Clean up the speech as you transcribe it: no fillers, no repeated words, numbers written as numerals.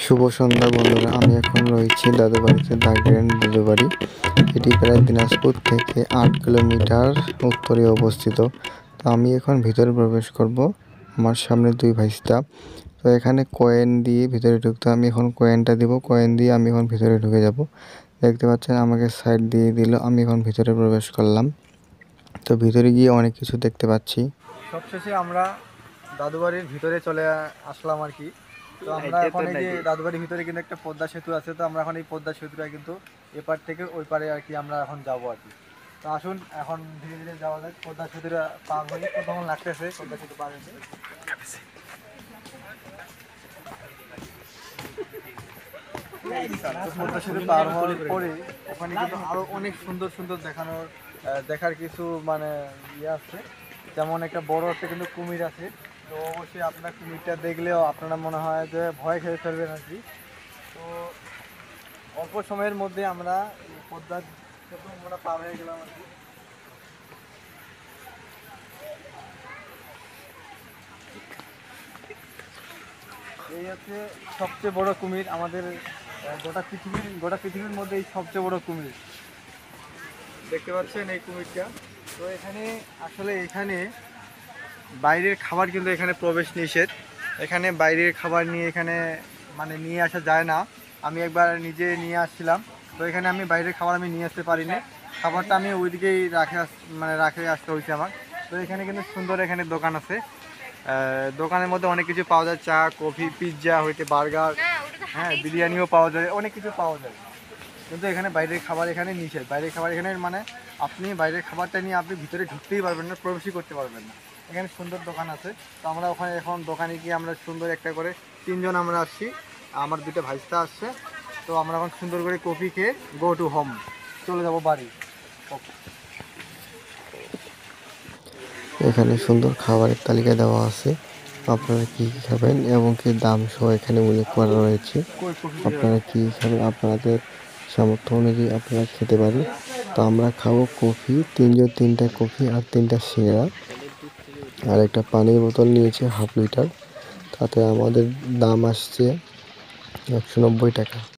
শুভ সন্ধ্যা বন্ধুরা, আমি এখন রয়েছি দাদু বাড়িতে। দা গ্র্যান্ড দাদু বাড়ি, এটি প্রায় দিনাজপুর থেকে 8 কিলোমিটার উত্তরে অবস্থিত। তো আমি এখন ভিতরে প্রবেশ করব। আমার সামনে দুই ভাইস্তা। তো এখানে কয়েন দিয়ে ভিতরে ঢুকতে, আমি এখন কয়েনটা দিব। কয়েন দিয়ে আমি এখন ভিতরে ঢুকে যাব। দেখতে পাচ্ছেন আমাকে সাইড দিয়ে দিল, আমি এখন ভিতরে প্রবেশ করলাম। তো ভিতরে গিয়ে অনেক কিছু দেখতে পাচ্ছি। সবশেষে আমরা দাদু বাড়ির ভিতরে চলে আসলাম আর কি। তো আমরা এখন এই যে দাদু বাড়ির ভিতরে কিন্তু একটা পদ্মা সেতু আছে। তো আমরা এখন এই পদ্মা সেতুটা কিন্তু এপার থেকে ওই পারে আর কি আমরা এখন যাবো আর কি। তো আসুন এখন ধীরে ধীরে যাওয়া যায়। পদ্মা সেতুটা পার হয়ে তখন লাগতেছে পদ্মা সেতু পার হয়ে। পদ্মা সেতু পার হওয়ার পরে ওখানে কিন্তু আরো অনেক সুন্দর সুন্দর দেখার কিছু মানে ইয়ে আছে। যেমন একটা বড় একটা কিন্তু কুমির আছে। তো অবশ্যই আপনার কুমিরটা দেখলেও আপনারা মনে হয় যে ভয় খেয়ে ফেলবেন আর কি। তো অল্প সময়ের মধ্যে আমরা পদ্মার সেতু আমরা পার হয়ে গেলাম আর কি। এই হচ্ছে সবচেয়ে বড় কুমির আমাদের গোটা পৃথিবীর মধ্যে এই সবচেয়ে বড় কুমির দেখতে পাচ্ছেন এই কুমিরটা। তো এখানে বাইরের খাবার কিন্তু এখানে প্রবেশ নিষেধ। এখানে বাইরের খাবার নিয়ে মানে নিয়ে আসা যায় না। আমি একবার নিজে নিয়ে আসছিলাম। তো এখানে আমি বাইরের খাবার নিয়ে আসতে পারিনি। খাবারটা আমি ওইদিকেই রাখে আসতে হয়েছে আমার। তো এখানে কিন্তু সুন্দর এখানে দোকান আছে। দোকানের মধ্যে অনেক কিছু পাওয়া যায়, চা, কফি, পিৎজা হইতে বার্গার, হ্যাঁ বিরিয়ানিও পাওয়া যায়, অনেক কিছু পাওয়া যায়। কিন্তু এখানে বাইরের খাবার এখানে নিষেধ। বাইরের খাবার এখানে মানে আপনি বাইরের খাবারটা নিয়ে আপনি ভিতরে ঢুকতেই পারবেন না, প্রবেশই করতে পারবেন না। এখানে সুন্দর দোকান আছে। তো আমরা ওখানে এখন দোকানে গিয়ে আমরা সুন্দর একটা করে 3 জন আমরা আসছি, আমার 2টা ভাইস্তা আসছে। তো আমরা এখন সুন্দর করে কফি খেয়ে গো টু হোম চলে যাব বাড়ি। এখানে সুন্দর খাবারের তালিকা দেওয়া আছে, আপনারা কি কি খাবেন এবং কি দাম সহ এখানে উল্লেখ করা রয়েছে। আপনারা কি খাবেন আপনাদের সামর্থ্য অনুযায়ী আপনারা খেতে পারেন। তো আমরা খাবো কফি, 3 জন 3টা কফি আর 3টা সিঙ্গাড়া আর একটা পানির বোতল নিয়েছে ½ লিটার। তাতে আমাদের দাম আসছে 190 টাকা।